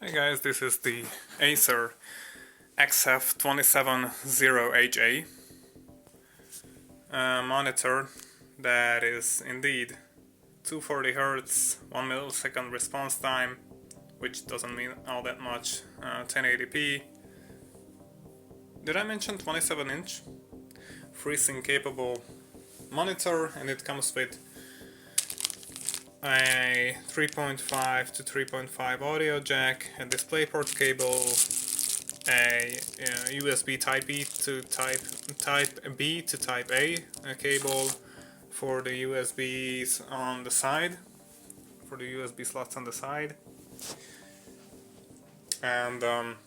Hey guys, this is the Acer XF270HA monitor that is indeed 240 Hz, 1 millisecond response time, which doesn't mean all that much, 1080p. Did I mention 27-inch? FreeSync capable monitor, and it comes with a 3.5 to 3.5 audio jack, a DisplayPort cable, a USB Type E to Type B to Type A cable for the USBs on the side, for the USB slots on the side, and an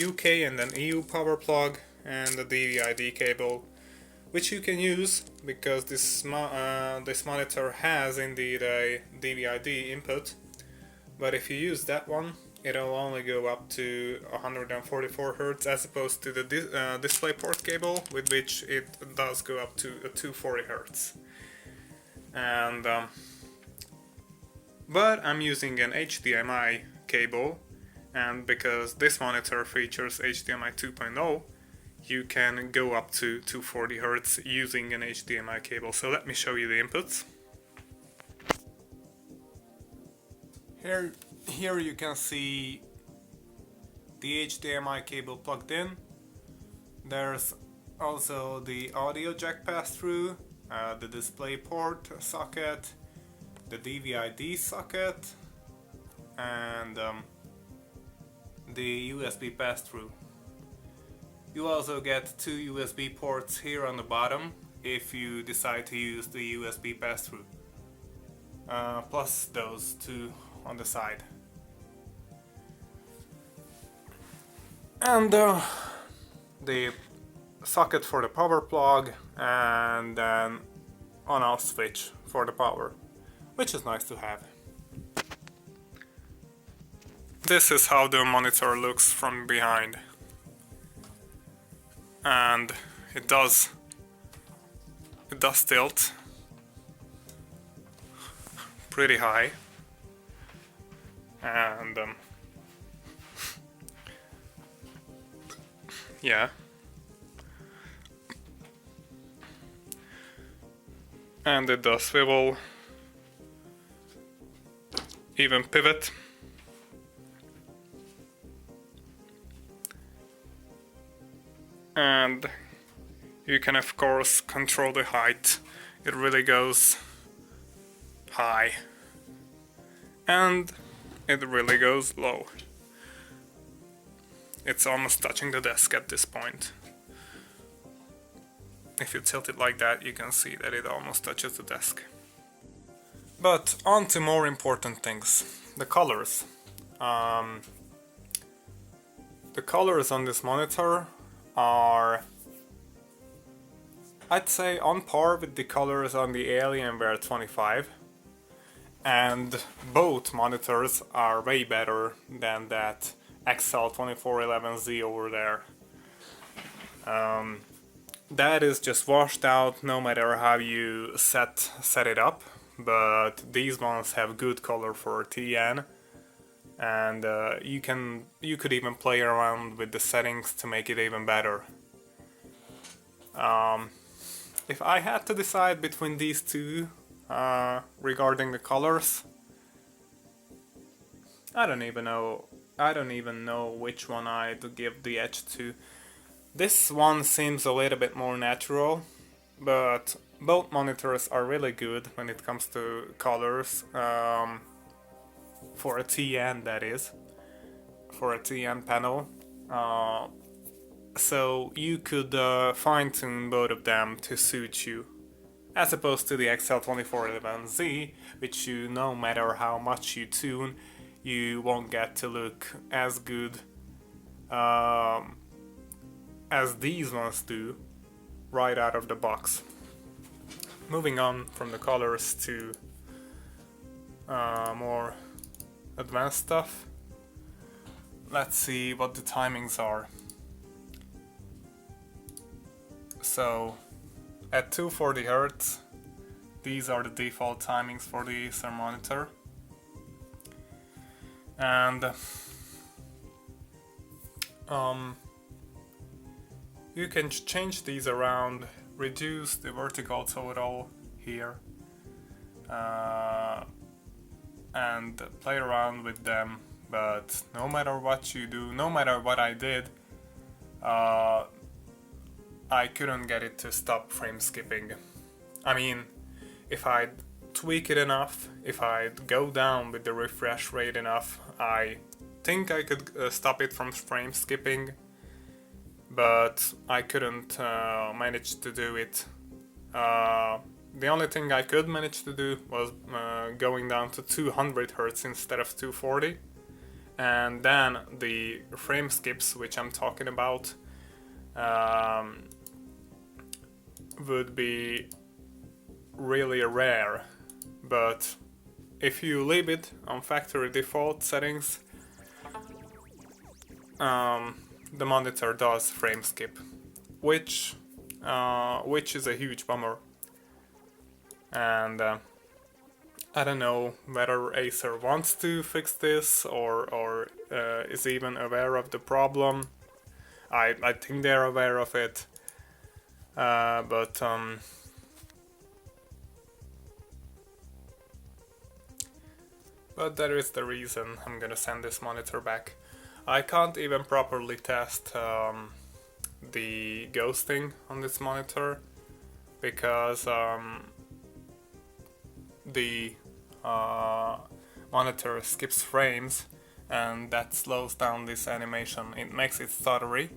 UK and an EU power plug, and a DVI-D cable, which you can use because this monitor has indeed a DVI-D input, but if you use that one, it'll only go up to 144 Hz as opposed to the DisplayPort cable, with which it does go up to 240 Hz. And but I'm using an HDMI cable, and because this monitor features HDMI 2.0, you can go up to 240 Hz using an HDMI cable. So let me show you the inputs. Here you can see the HDMI cable plugged in. There's also the audio jack pass-through, the DisplayPort socket, the DVI-D socket, and the USB pass-through. You also get two USB ports here on the bottom if you decide to use the USB pass-through, plus those two on the side. And the socket for the power plug, and an on-off switch for the power, which is nice to have. This is how the monitor looks from behind. And it does tilt pretty high, and yeah, and it does swivel, even pivot. And you can of course control the height. It really goes high, and it really goes low. It's almost touching the desk at this point. If you tilt it like that, you can see that it almost touches the desk. But on to more important things, the colors. The colors on this monitor are, I'd say, on par with the colors on the Alienware 25, and both monitors are way better than that XL2411z over there. That is just washed out no matter how you set it up, but these ones have good color for TN, and you could even play around with the settings to make it even better. If I had to decide between these two regarding the colors, I don't even know which one I'd give the edge to. This one seems a little bit more natural, but both monitors are really good when it comes to colors. For a TN, that is, for a TN panel. So you could fine-tune both of them to suit you, as opposed to the XL2411z, which no matter how much you tune, you won't get to look as good as these ones do right out of the box. Moving on from the colors to more advanced stuff. Let's see what the timings are. So at 240 Hz these are the default timings for the Acer monitor. And you can change these around, reduce the vertical total here, and play around with them. But no matter what you do, no matter what I did, I couldn't get it to stop frame skipping. I mean, if I'd tweak it enough, if I'd go down with the refresh rate enough, I think I could stop it from frame skipping, but I couldn't manage to do it. The only thing I could manage to do was going down to 200 Hz instead of 240, and then the frame skips, which I'm talking about, would be really rare. But if you leave it on factory default settings, the monitor does frame skip, which is a huge bummer. And I don't know whether Acer wants to fix this or is even aware of the problem. I think they're aware of it, but that is the reason I'm gonna send this monitor back. I can't even properly test the ghosting on this monitor because the monitor skips frames, and that slows down this animation. It makes it stuttery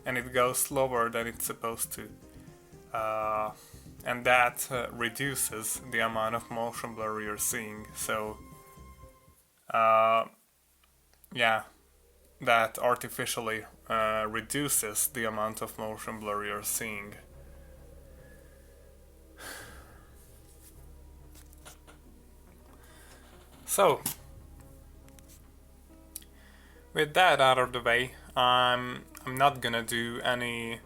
and it goes slower than it's supposed to, and that reduces the amount of motion blur you're seeing. So yeah, that artificially reduces the amount of motion blur you're seeing. So, with that out of the way, I'm not gonna do any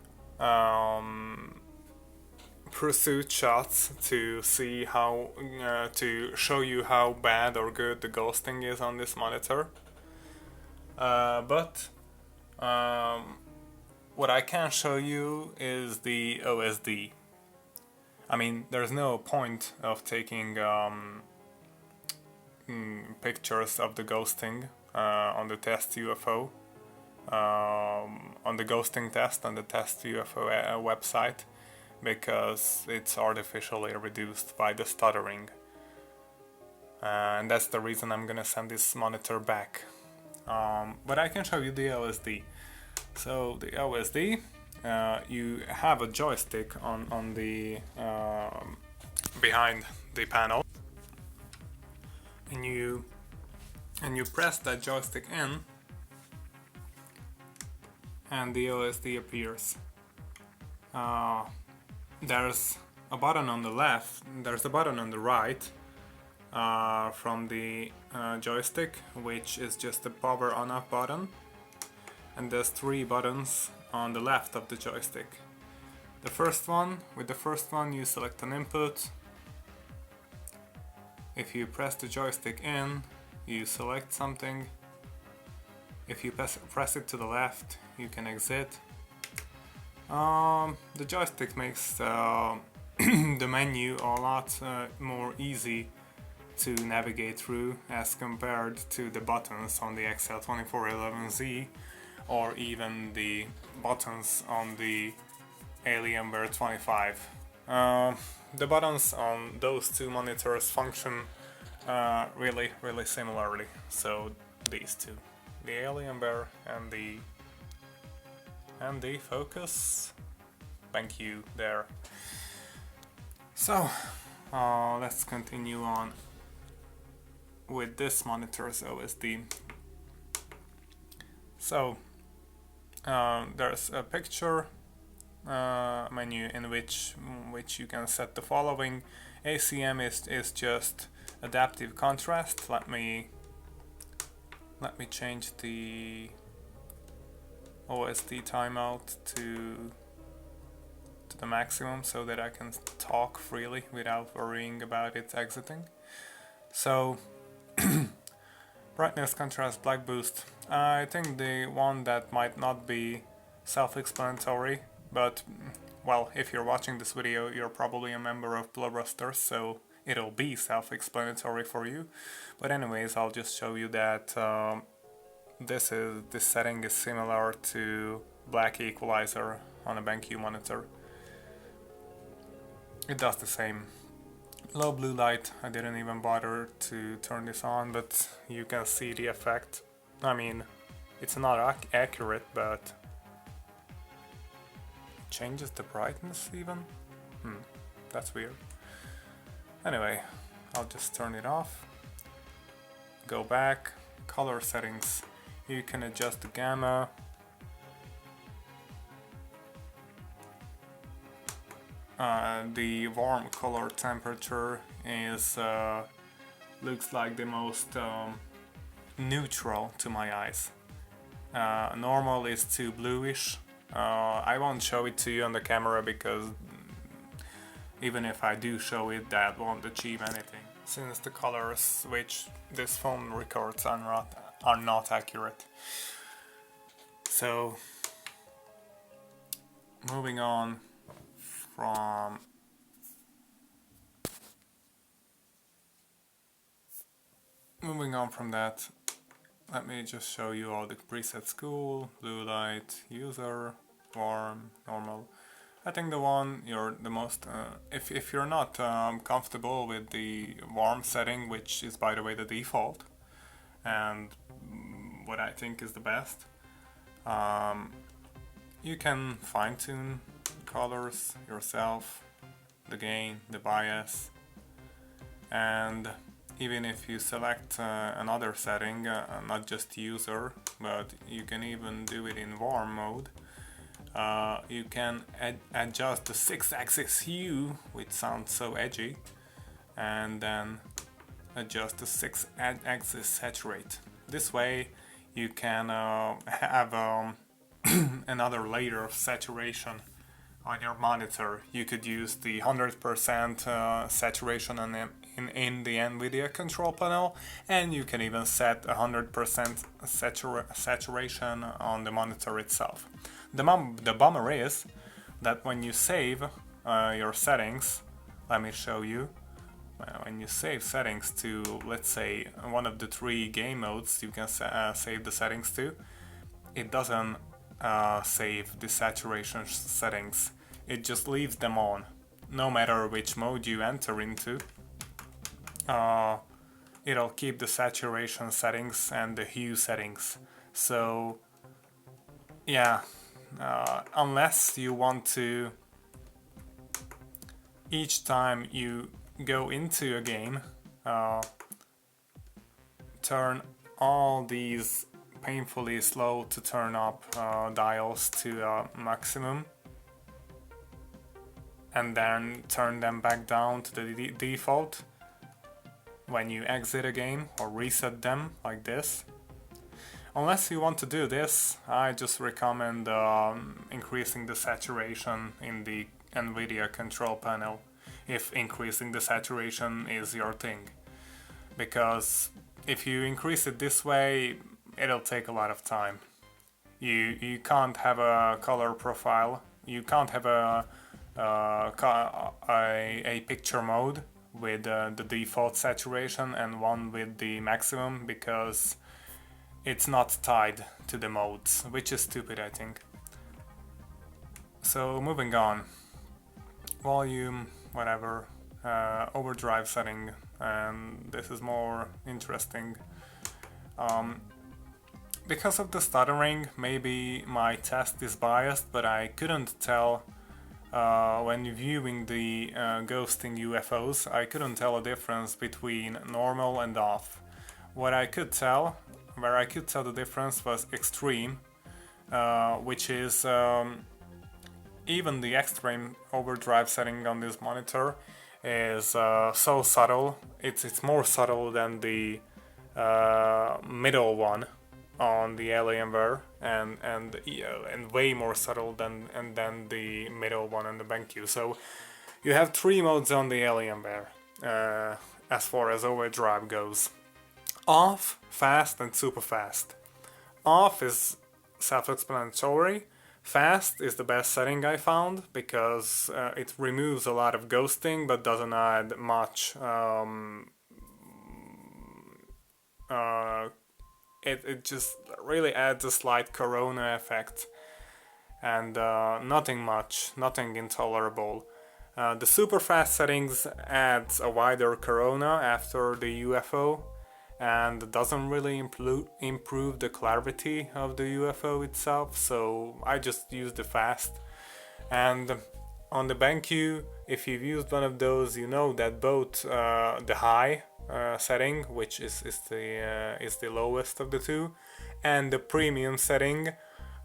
pursuit shots to see how to show you how bad or good the ghosting is on this monitor. But what I can show you is the OSD. I mean, there's no point of taking pictures of the ghosting on the test UFO, on the ghosting test on the test UFO website, because it's artificially reduced by the stuttering, and that's the reason I'm gonna send this monitor back. But I can show you the OSD. So the OSD, you have a joystick on the behind the panel, and you press that joystick in, and the OSD appears. There's a button on the left, there's a button on the right from the joystick, which is just the power on off button, and there's 3 buttons on the left of the joystick. The first one, with the first one you select an input. If you press the joystick in, you select something. If you press it to the left, you can exit. The joystick makes the menu a lot more easy to navigate through as compared to the buttons on the XL2411z or even the buttons on the Alienware 25. The buttons on those 2 monitors function really similarly. So these 2, the Alienware and the Focus BenQ there. So let's continue on with this monitor's OSD. So there's a picture menu in which you can set the following. ACM is just adaptive contrast. Let me change the OSD timeout to to the maximum so that I can talk freely without worrying about it exiting. So brightness, contrast, black boost. I think the one that might not be self-explanatory, but well, if you're watching this video, you're probably a member of Bloodrusters, so it'll be self-explanatory for you. But anyways, I'll just show you that this setting is similar to black equalizer on a BenQ monitor. It does the same. Low blue light, I didn't even bother to turn this on, but you can see the effect. I mean, it's not accurate, but it changes the brightness even? That's weird. Anyway, I'll just turn it off. Go back, color settings. You can adjust the gamma. The warm color temperature is looks like the most neutral to my eyes. Normal is too bluish. I won't show it to you on the camera because even if I do show it, that won't achieve anything, since the colors which this phone records are not accurate. So moving on from that, let me just show you all the presets. Cool, blue light, user, warm, normal. I think the one you're the most, if you're not comfortable with the warm setting, which is by the way the default, and what I think is the best, you can fine-tune colors yourself, the gain, the bias, and even if you select another setting, not just user, but you can even do it in warm mode. You can adjust the 6-axis hue, which sounds so edgy, and then adjust the 6-axis saturate. This way you can have another layer of saturation on your monitor. You could use the 100% saturation in the NVIDIA control panel, and you can even set 100% saturation on the monitor itself. The bummer is that when you save your settings, let me show you, when you save settings to, let's say, one of the 3 game modes you can save the settings to, it doesn't save the saturation settings. It just leaves them on. No matter which mode you enter into, it'll keep the saturation settings and the hue settings. So yeah, unless you want to, each time you go into a game, turn all these painfully slow to turn up dials to maximum, and then turn them back down to the default when you exit a game, or reset them like this. Unless you want to do this, I just recommend increasing the saturation in the NVIDIA control panel, if increasing the saturation is your thing. Because if you increase it this way, it'll take a lot of time. You can't have a color profile, you can't have a picture mode with the default saturation and one with the maximum, because it's not tied to the modes, which is stupid, I think. So moving on, volume, whatever, overdrive setting, and this is more interesting. Because of the stuttering, maybe my test is biased, but I couldn't tell when viewing the ghosting UFOs, I couldn't tell a difference between normal and off. Where I could tell the difference was extreme, which is even the extreme overdrive setting on this monitor is so subtle. It's more subtle than the middle one, on the Alienware and way more subtle than the middle one on the BenQ. So you have 3 modes on the Alienware as far as overdrive goes: off, fast, and super fast. Off is self-explanatory. Fast is the best setting I found because it removes a lot of ghosting but doesn't add much. It just really adds a slight corona effect and nothing much, nothing intolerable. The super fast settings adds a wider corona after the UFO and doesn't really improve the clarity of the UFO itself, so I just use the fast. And on the BenQ, if you've used one of those, you know that both the high setting, which is the lowest of the two, and the premium setting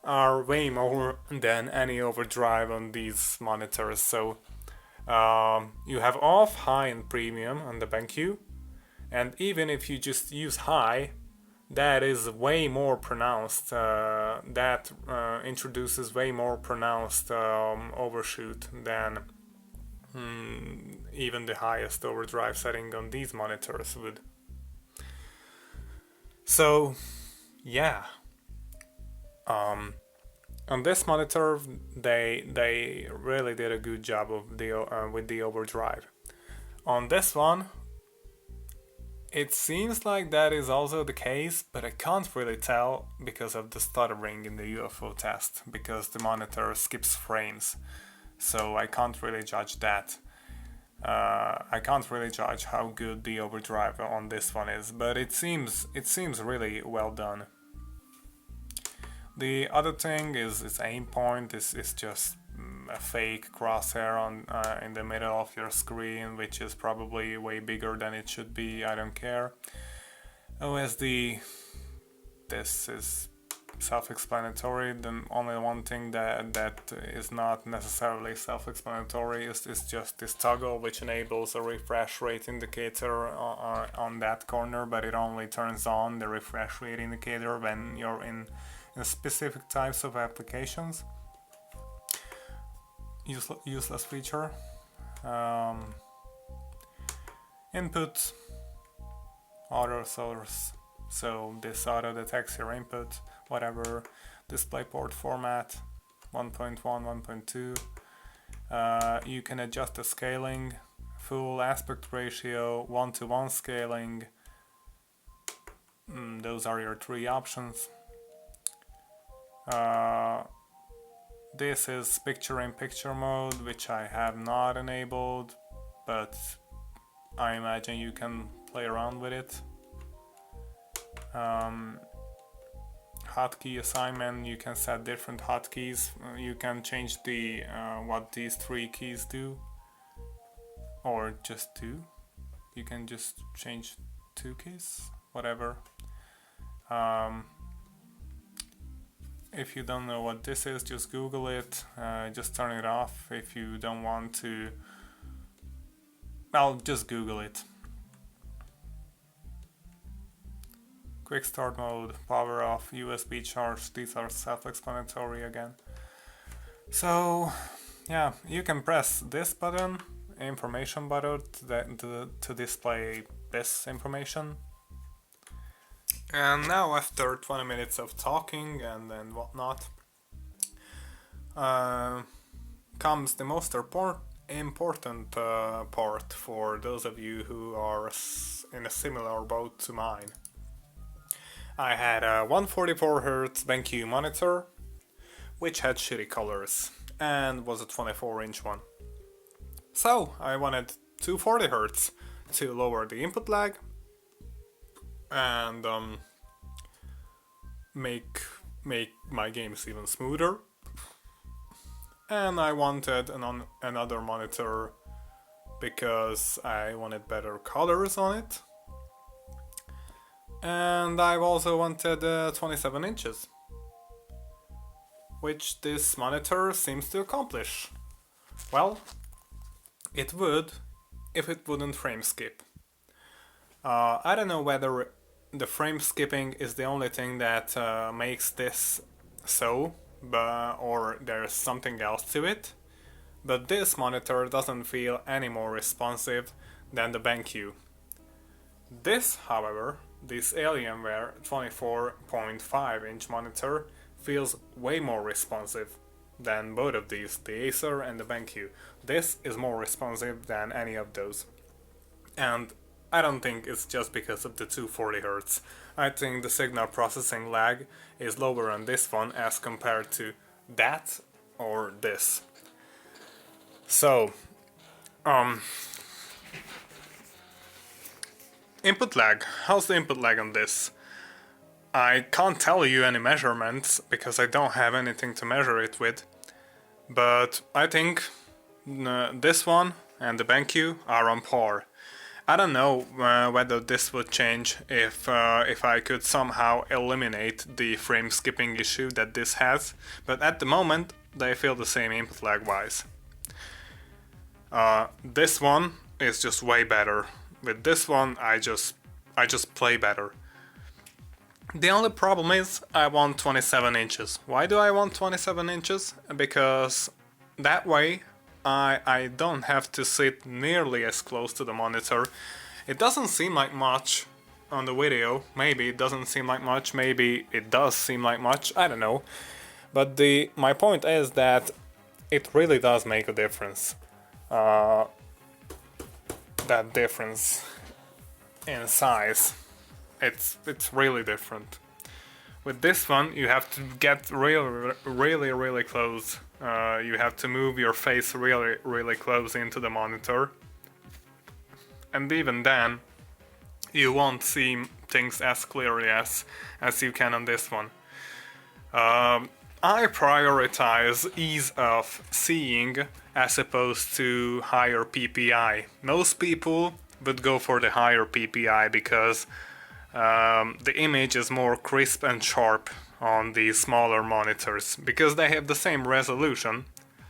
are way more than any overdrive on these monitors. So you have off, high, and premium on the BenQ, and even if you just use high, that is way more pronounced. That introduces way more pronounced overshoot than even the highest overdrive setting on these monitors would. So, yeah. On this monitor, they really did a good job of with the overdrive. On this one, it seems like that is also the case, but I can't really tell because of the stuttering in the UFO test, because the monitor skips frames, so I can't really judge that. I can't really judge how good the overdrive on this one is, but it seems really well done. The other thing is aim point is just a fake crosshair on in the middle of your screen, which is probably way bigger than it should be. I don't care. OSD, this is self-explanatory. The only one thing that is not necessarily self-explanatory is just this toggle, which enables a refresh rate indicator on that corner, but it only turns on the refresh rate indicator when you're in specific types of applications. Useless feature. Input auto source, so this auto detects your input, whatever. DisplayPort format 1.1, 1.2. You can adjust the scaling, full aspect ratio, 1:1 scaling. Those are your 3 options. This is picture-in-picture mode, which I have not enabled, but I imagine you can play around with it. Hotkey assignment, you can set different hotkeys. You can change the what these 3 keys do, or just 2. You can just change 2 keys, whatever. If you don't know what this is, just Google it. Just turn it off if you don't want to. Well, just Google it. Quick start mode, power off, USB charge, these are self-explanatory again. So, yeah, you can press this button, information button, to display this information. And now, after 20 minutes of talking and whatnot, comes the most important part for those of you who are in a similar boat to mine. I had a 144Hz BenQ monitor, which had shitty colors, and was a 24-inch one. So I wanted 240Hz to lower the input lag and make my games even smoother. And I wanted another monitor because I wanted better colors on it. And I also wanted 27 inches, which this monitor seems to accomplish. Well, it would if it wouldn't frame skip. I don't know whether the frame skipping is the only thing that makes this so, or there's something else to it. But this monitor doesn't feel any more responsive than the BenQ. This, however, this Alienware 24.5-inch monitor feels way more responsive than both of these, the Acer and the BenQ. This is more responsive than any of those. And I don't think it's just because of the 240Hz. I think the signal processing lag is lower on this one as compared to that or this. So, input lag. How's the input lag on this? I can't tell you any measurements because I don't have anything to measure it with. But I think this one and the BenQ are on par. I don't know whether this would change if I could somehow eliminate the frame skipping issue that this has, but at the moment they feel the same input lag wise. This one is just way better. With this one I just play better. The only problem is I want 27 inches. Why do I want 27 inches? Because that way I don't have to sit nearly as close to the monitor. It doesn't seem like much on the video. Maybe it doesn't seem like much, maybe it does seem like much, I don't know. But my point is that it really does make a difference. That difference in size, it's really different. With this one you have to get really close. You have to move your face really close into the monitor, and even then you won't see things as clearly as you can on this one. I prioritize ease of seeing as opposed to higher PPI. Most people would go for the higher PPI because the image is more crisp and sharp on the smaller monitors because they have the same resolution.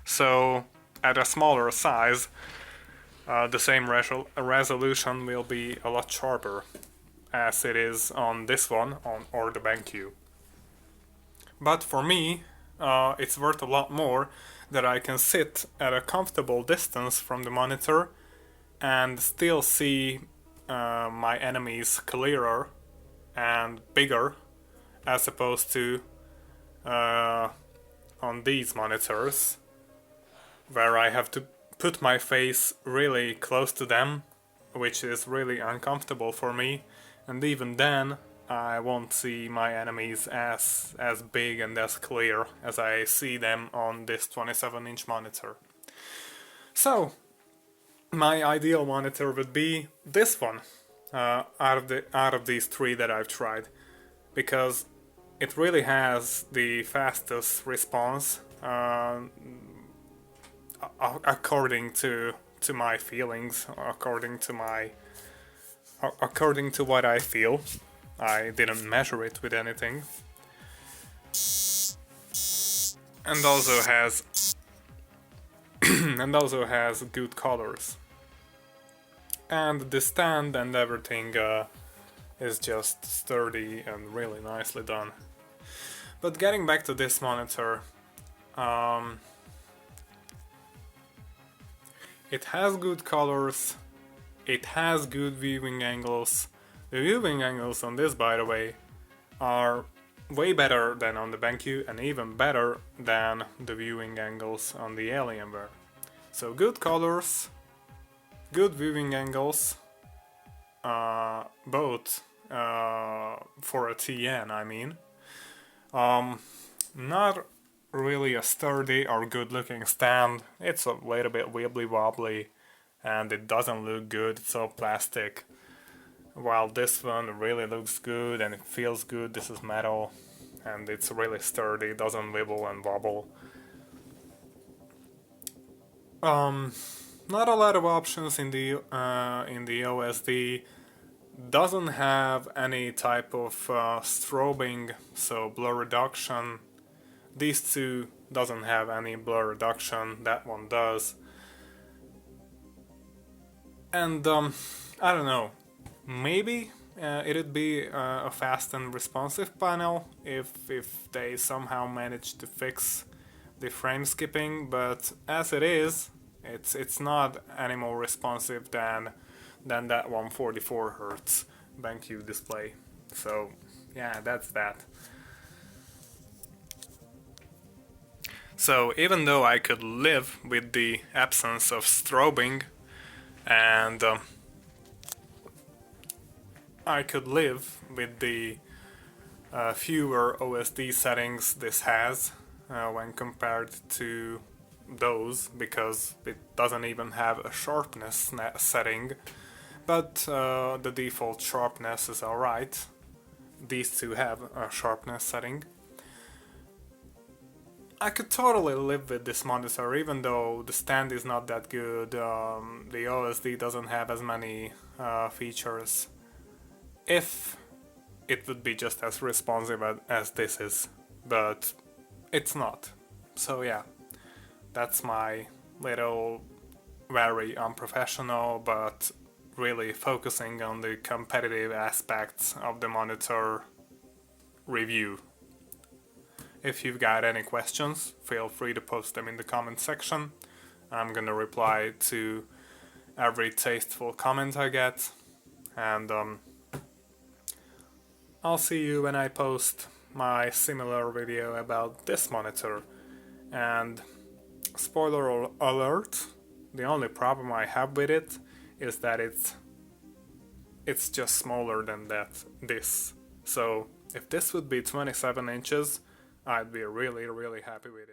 So at a smaller size, the same resolution will be a lot sharper as it is on this one or the BenQ. But for me, it's worth a lot more that I can sit at a comfortable distance from the monitor and still see my enemies clearer and bigger as opposed to on these monitors where I have to put my face really close to them, which is really uncomfortable for me, and even then I won't see my enemies as big and as clear as I see them on this 27-inch monitor. So my ideal monitor would be this one out of these three that I've tried, because it really has the fastest response according to my feelings, according to what I feel. I didn't measure it with anything. And also has good colors. And the stand and everything is just sturdy and really nicely done. But getting back to this monitor, it has good colors, it has good viewing angles. The viewing angles on this, by the way, are way better than on the BenQ and even better than the viewing angles on the Alienware. So good colors, good viewing angles, both for a TN, I mean. Not really a sturdy or good looking stand. It's a little bit wibbly wobbly and it doesn't look good, it's so plastic. While this one really looks good and it feels good. This is metal and it's really sturdy, it doesn't wibble and wobble. Not a lot of options in the OSD. Doesn't have any type of strobing, so blur reduction. These two doesn't have any blur reduction, that one does. And I don't know, maybe it would be a fast and responsive panel if they somehow manage to fix the frame skipping, but as it is, it's not any more responsive than that 144 Hz BenQ display. So yeah, that's that. So even though I could live with the absence of strobing, and I could live with the fewer OSD settings this has when compared to those, because it doesn't even have a sharpness setting, but the default sharpness is alright. These two have a sharpness setting. I could totally live with this monitor, even though the stand is not that good, the OSD doesn't have as many features, if it would be just as responsive as this is, but it's not. So yeah, that's my little, very unprofessional but really focusing on the competitive aspects of the monitor review. If you've got any questions, feel free to post them in the comment section. I'm gonna reply to every tasteful comment I get, and I'll see you when I post my similar video about this monitor. And spoiler alert, the only problem I have with it is that it's just smaller than this. So if this would be 27 inches, I'd be really happy with it.